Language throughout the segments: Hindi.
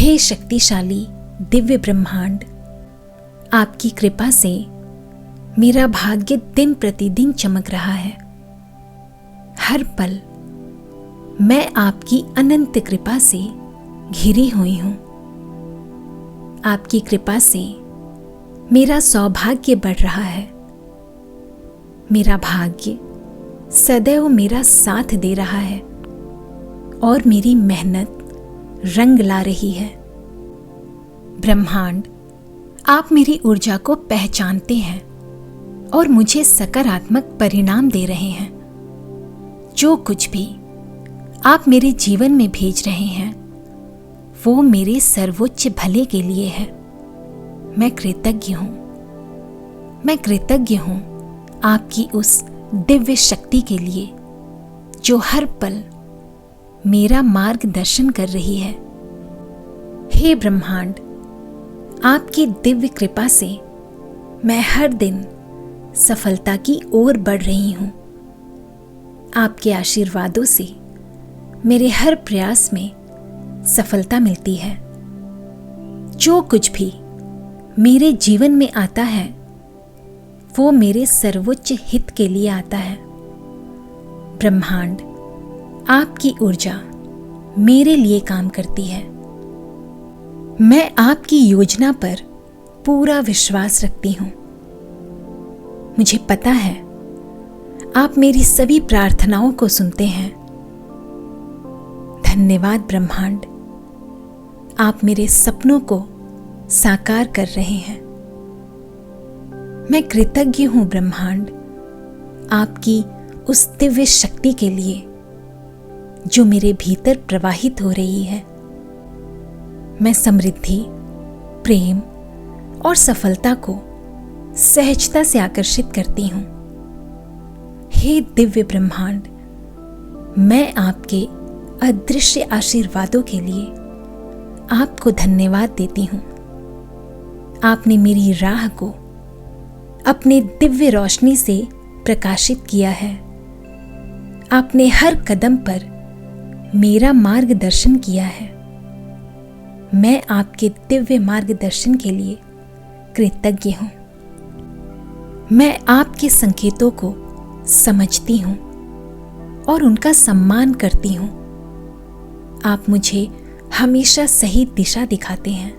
हे शक्तिशाली दिव्य ब्रह्मांड, आपकी कृपा से मेरा भाग्य दिन प्रतिदिन चमक रहा है। हर पल मैं आपकी अनंत कृपा से घिरी हुई हूँ। आपकी कृपा से मेरा सौभाग्य बढ़ रहा है। मेरा भाग्य सदैव मेरा साथ दे रहा है और मेरी मेहनत रंग ला रही है। ब्रह्मांड, आप मेरी ऊर्जा को पहचानते हैं और मुझे सकारात्मक परिणाम दे रहे हैं। जो कुछ भी आप मेरे जीवन में भेज रहे हैं वो मेरे सर्वोच्च भले के लिए है। मैं कृतज्ञ हूँ। मैं कृतज्ञ हूँ आपकी उस दिव्य शक्ति के लिए जो हर पल मेरा मार्गदर्शन कर रही है। हे ब्रह्मांड, आपकी दिव्य कृपा से मैं हर दिन सफलता की ओर बढ़ रही हूँ। आपके आशीर्वादों से मेरे हर प्रयास में सफलता मिलती है। जो कुछ भी मेरे जीवन में आता है वो मेरे सर्वोच्च हित के लिए आता है। ब्रह्मांड, आपकी ऊर्जा मेरे लिए काम करती है। मैं आपकी योजना पर पूरा विश्वास रखती हूँ। मुझे पता है आप मेरी सभी प्रार्थनाओं को सुनते हैं। धन्यवाद ब्रह्मांड, आप मेरे सपनों को साकार कर रहे हैं। मैं कृतज्ञ हूं ब्रह्मांड, आपकी उस दिव्य शक्ति के लिए जो मेरे भीतर प्रवाहित हो रही है। मैं समृद्धि, प्रेम और सफलता को सहजता से आकर्षित करती हूँ। हे दिव्य ब्रह्मांड, मैं आपके अदृश्य आशीर्वादों के लिए आपको धन्यवाद देती हूँ। आपने मेरी राह को अपने दिव्य रोशनी से प्रकाशित किया है। आपने हर कदम पर मेरा मार्गदर्शन किया है। मैं आपके दिव्य मार्गदर्शन के लिए कृतज्ञ हूँ। मैं आपके संकेतों को समझती हूँ और उनका सम्मान करती हूँ। आप मुझे हमेशा सही दिशा दिखाते हैं।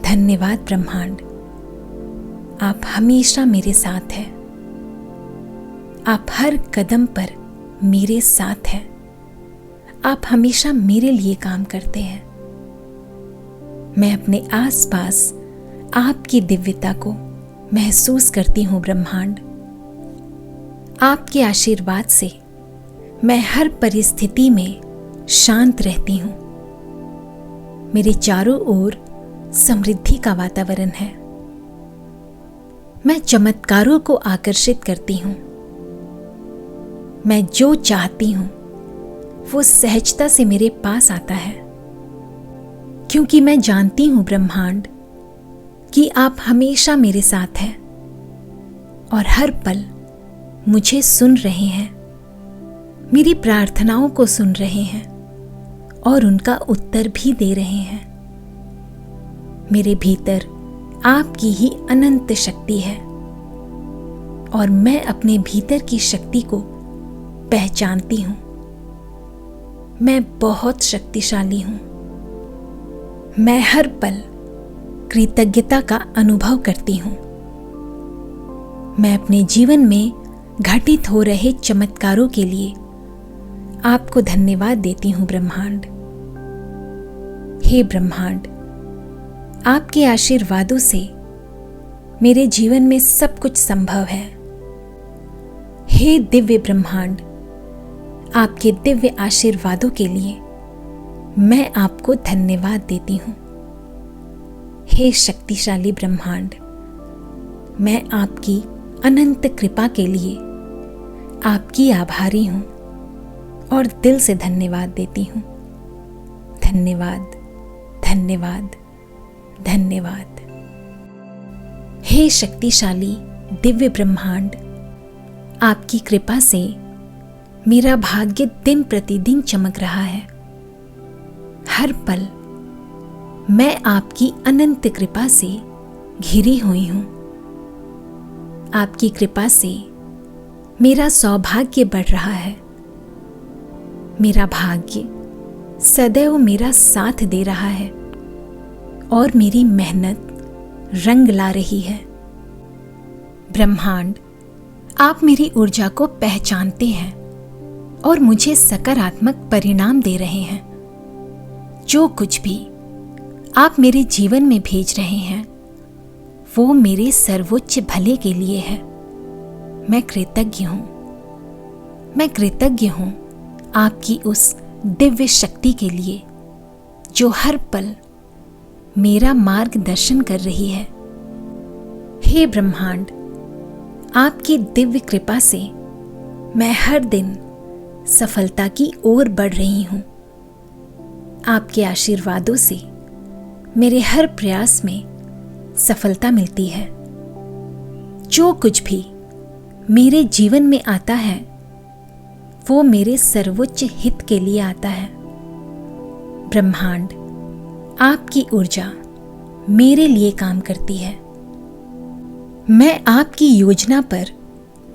धन्यवाद ब्रह्मांड, आप हमेशा मेरे साथ हैं। आप हर कदम पर मेरे साथ हैं। आप हमेशा मेरे लिए काम करते हैं। मैं अपने आसपास आपकी दिव्यता को महसूस करती हूँ ब्रह्मांड। आपके आशीर्वाद से मैं हर परिस्थिति में शांत रहती हूँ। मेरे चारों ओर समृद्धि का वातावरण है। मैं चमत्कारों को आकर्षित करती हूँ। मैं जो चाहती हूँ वो सहजता से मेरे पास आता है, क्योंकि मैं जानती हूँ ब्रह्मांड कि आप हमेशा मेरे साथ हैं और हर पल मुझे सुन रहे हैं, मेरी प्रार्थनाओं को सुन रहे हैं और उनका उत्तर भी दे रहे हैं। मेरे भीतर आपकी ही अनंत शक्ति है और मैं अपने भीतर की शक्ति को पहचानती हूँ। मैं बहुत शक्तिशाली हूँ। मैं हर पल कृतज्ञता का अनुभव करती हूँ। मैं अपने जीवन में घटित हो रहे चमत्कारों के लिए आपको धन्यवाद देती हूँ ब्रह्मांड। हे ब्रह्मांड, आपके आशीर्वादों से मेरे जीवन में सब कुछ संभव है। हे दिव्य ब्रह्मांड, आपके दिव्य आशीर्वादों के लिए मैं आपको धन्यवाद देती हूँ। हे शक्तिशाली ब्रह्मांड, मैं आपकी अनंत कृपा के लिए आपकी आभारी हूँ और दिल से धन्यवाद देती हूँ। धन्यवाद, धन्यवाद, धन्यवाद। हे शक्तिशाली दिव्य ब्रह्मांड, आपकी कृपा से मेरा भाग्य दिन प्रतिदिन चमक रहा है। हर पल मैं आपकी अनंत कृपा से घिरी हुई हूँ। आपकी कृपा से मेरा सौभाग्य बढ़ रहा है। मेरा भाग्य सदैव मेरा साथ दे रहा है और मेरी मेहनत रंग ला रही है। ब्रह्मांड, आप मेरी ऊर्जा को पहचानते हैं और मुझे सकारात्मक परिणाम दे रहे हैं। जो कुछ भी आप मेरे जीवन में भेज रहे हैं वो मेरे सर्वोच्च भले के लिए है। मैं कृतज्ञ हूँ। मैं कृतज्ञ हूँ आपकी उस दिव्य शक्ति के लिए जो हर पल मेरा मार्गदर्शन कर रही है। हे ब्रह्मांड, आपकी दिव्य कृपा से मैं हर दिन सफलता की ओर बढ़ रही हूँ। आपके आशीर्वादों से मेरे हर प्रयास में सफलता मिलती है। जो कुछ भी मेरे जीवन में आता है वो मेरे सर्वोच्च हित के लिए आता है। ब्रह्मांड, आपकी ऊर्जा मेरे लिए काम करती है। मैं आपकी योजना पर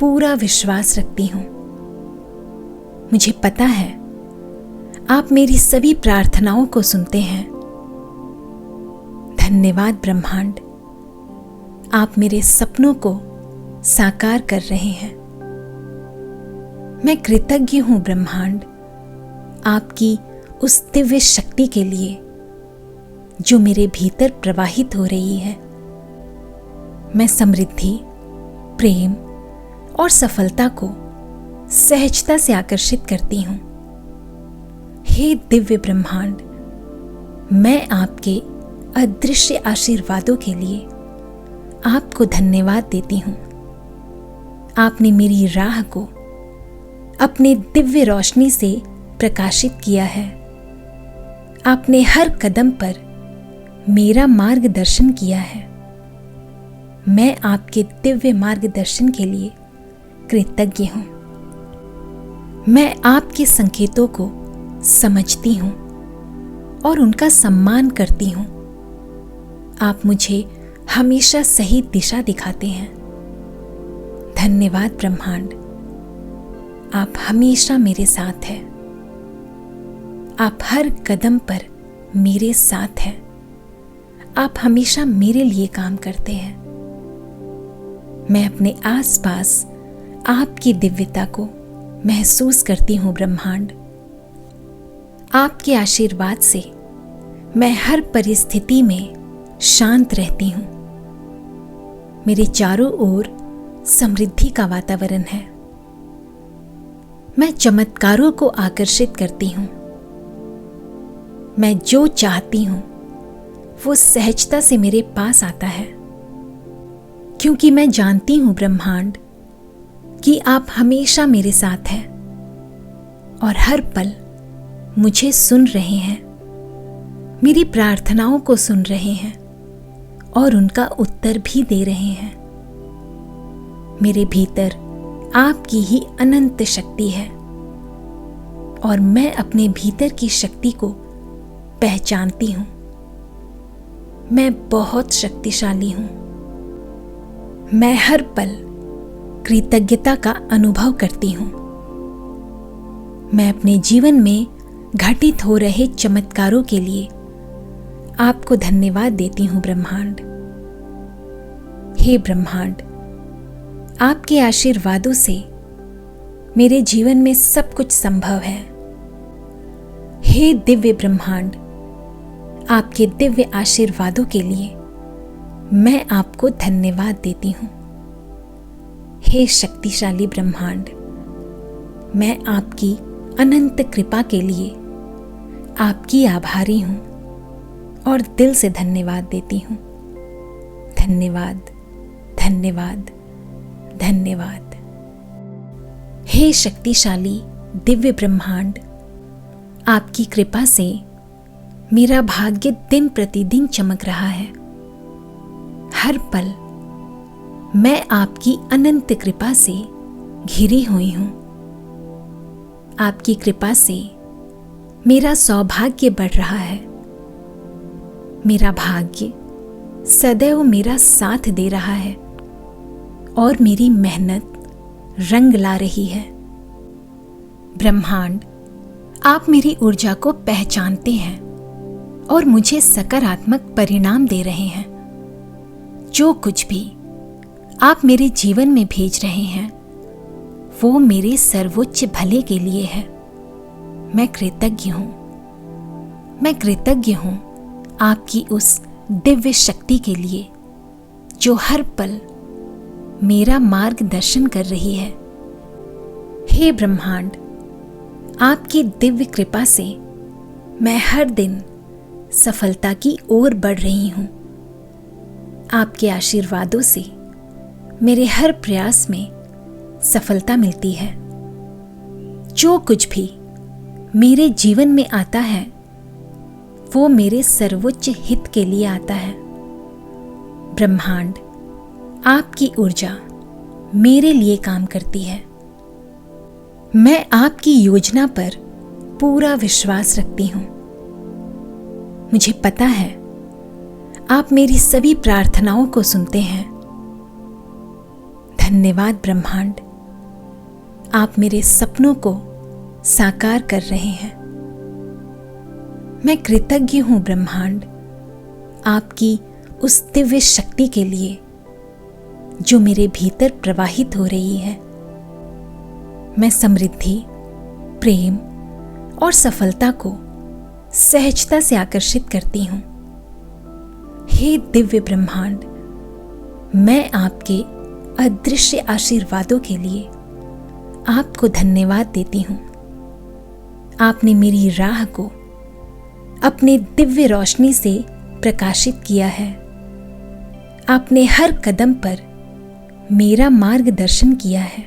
पूरा विश्वास रखती हूँ। मुझे पता है आप मेरी सभी प्रार्थनाओं को सुनते हैं। धन्यवाद ब्रह्मांड, आप मेरे सपनों को साकार कर रहे हैं। मैं कृतज्ञ हूं ब्रह्मांड, आपकी उस दिव्य शक्ति के लिए जो मेरे भीतर प्रवाहित हो रही है। मैं समृद्धि, प्रेम और सफलता को सहजता से आकर्षित करती हूं। हे दिव्य ब्रह्मांड, मैं आपके अदृश्य आशीर्वादों के लिए आपको धन्यवाद देती हूँ। आपने मेरी राह को अपने दिव्य रोशनी से प्रकाशित किया है। आपने हर कदम पर मेरा मार्गदर्शन किया है। मैं आपके दिव्य मार्गदर्शन के लिए कृतज्ञ हूँ। मैं आपके संकेतों को समझती हूँ और उनका सम्मान करती हूँ। आप मुझे हमेशा सही दिशा दिखाते हैं। धन्यवाद ब्रह्मांड, आप हमेशा मेरे साथ हैं। आप हर कदम पर मेरे साथ हैं। आप हमेशा मेरे लिए काम करते हैं। मैं अपने आसपास आपकी दिव्यता को महसूस करती हूँ ब्रह्मांड। आपके आशीर्वाद से मैं हर परिस्थिति में शांत रहती हूँ। मेरे चारों ओर समृद्धि का वातावरण है। मैं चमत्कारों को आकर्षित करती हूँ। मैं जो चाहती हूँ वो सहजता से मेरे पास आता है, क्योंकि मैं जानती हूँ ब्रह्मांड कि आप हमेशा मेरे साथ हैं और हर पल मुझे सुन रहे हैं, मेरी प्रार्थनाओं को सुन रहे हैं और उनका उत्तर भी दे रहे हैं। मेरे भीतर आपकी ही अनंत शक्ति है और मैं अपने भीतर की शक्ति को पहचानती हूँ। मैं बहुत शक्तिशाली हूँ। मैं हर पल कृतज्ञता का अनुभव करती हूँ। मैं अपने जीवन में घटित हो रहे चमत्कारों के लिए आपको धन्यवाद देती हूँ ब्रह्मांड। हे ब्रह्मांड, आपके आशीर्वादों से मेरे जीवन में सब कुछ संभव है। हे दिव्य ब्रह्मांड, आपके दिव्य आशीर्वादों के लिए मैं आपको धन्यवाद देती हूँ। हे शक्तिशाली ब्रह्मांड, मैं आपकी अनंत कृपा के लिए आपकी आभारी हूँ और दिल से धन्यवाद देती हूँ। धन्यवाद, धन्यवाद, धन्यवाद। हे शक्तिशाली दिव्य ब्रह्मांड, आपकी कृपा से मेरा भाग्य दिन प्रतिदिन चमक रहा है। हर पल मैं आपकी अनंत कृपा से घिरी हुई हूँ। आपकी कृपा से मेरा सौभाग्य बढ़ रहा है। मेरा भाग्य सदैव मेरा साथ दे रहा है और मेरी मेहनत रंग ला रही है। ब्रह्मांड, आप मेरी ऊर्जा को पहचानते हैं और मुझे सकारात्मक परिणाम दे रहे हैं। जो कुछ भी आप मेरे जीवन में भेज रहे हैं वो मेरे सर्वोच्च भले के लिए है। मैं कृतज्ञ हूं। मैं कृतज्ञ हूं आपकी उस दिव्य शक्ति के लिए जो हर पल मेरा मार्गदर्शन कर रही है। हे ब्रह्मांड, आपकी दिव्य कृपा से मैं हर दिन सफलता की ओर बढ़ रही हूं। आपके आशीर्वादों से मेरे हर प्रयास में सफलता मिलती है। जो कुछ भी मेरे जीवन में आता है वो मेरे सर्वोच्च हित के लिए आता है। ब्रह्मांड, आपकी ऊर्जा मेरे लिए काम करती है। मैं आपकी योजना पर पूरा विश्वास रखती हूं। मुझे पता है आप मेरी सभी प्रार्थनाओं को सुनते हैं। धन्यवाद ब्रह्मांड, आप मेरे सपनों को साकार कर रहे हैं। मैं कृतज्ञ हूं ब्रह्मांड, आपकी उस दिव्य शक्ति के लिए जो मेरे भीतर प्रवाहित हो रही है। मैं समृद्धि, प्रेम और सफलता को सहजता से आकर्षित करती हूं। हे दिव्य ब्रह्मांड, मैं आपके अदृश्य आशीर्वादों के लिए आपको धन्यवाद देती हूं। आपने मेरी राह को अपने दिव्य रोशनी से प्रकाशित किया है। आपने हर कदम पर मेरा मार्गदर्शन किया है।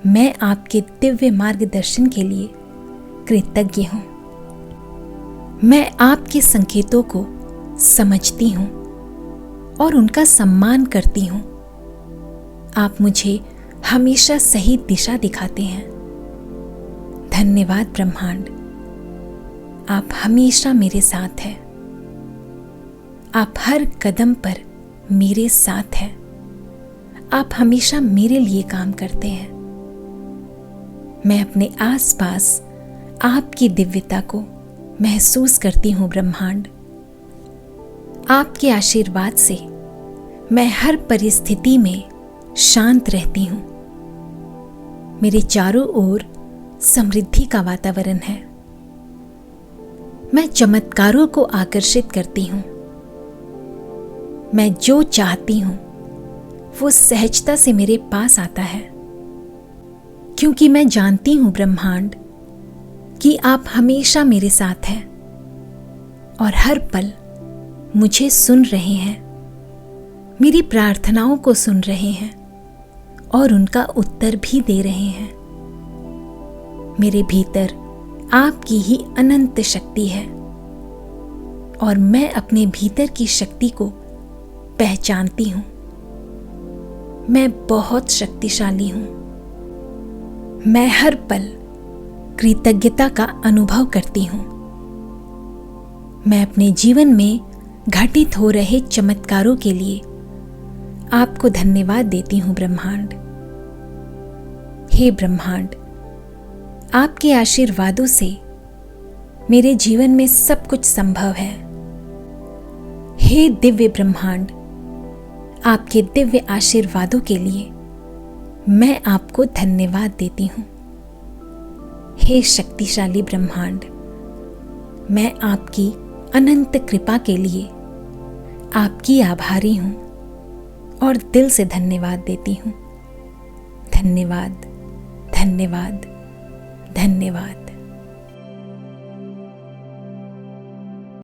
मैं आपके दिव्य मार्गदर्शन के लिए कृतज्ञ हूं। मैं आपके संकेतों को समझती हूं और उनका सम्मान करती हूं। आप मुझे हमेशा सही दिशा दिखाते हैं। धन्यवाद ब्रह्मांड, आप हमेशा मेरे साथ हैं। आप हर कदम पर मेरे साथ हैं। आप हमेशा मेरे लिए काम करते हैं। मैं अपने आसपास आपकी दिव्यता को महसूस करती हूं ब्रह्मांड। आपके आशीर्वाद से मैं हर परिस्थिति में शांत रहती हूं। मेरे चारों ओर समृद्धि का वातावरण है। मैं चमत्कारों को आकर्षित करती हूं। मैं जो चाहती हूं वो सहजता से मेरे पास आता है, क्योंकि मैं जानती हूं ब्रह्मांड कि आप हमेशा मेरे साथ हैं और हर पल मुझे सुन रहे हैं, मेरी प्रार्थनाओं को सुन रहे हैं और उनका उत्तर भी दे रहे हैं। मेरे भीतर आपकी ही अनंत शक्ति है और मैं अपने भीतर की शक्ति को पहचानती हूं। मैं बहुत शक्तिशाली हूं। मैं हर पल कृतज्ञता का अनुभव करती हूं। मैं अपने जीवन में घटित हो रहे चमत्कारों के लिए आपको धन्यवाद देती हूं ब्रह्मांड। हे ब्रह्मांड, आपके आशीर्वादों से मेरे जीवन में सब कुछ संभव है। हे दिव्य ब्रह्मांड, आपके दिव्य आशीर्वादों के लिए मैं आपको धन्यवाद देती हूं। हे शक्तिशाली ब्रह्मांड, मैं आपकी अनंत कृपा के लिए आपकी आभारी हूं और दिल से धन्यवाद देती हूं। धन्यवाद, धन्यवाद, धन्यवाद।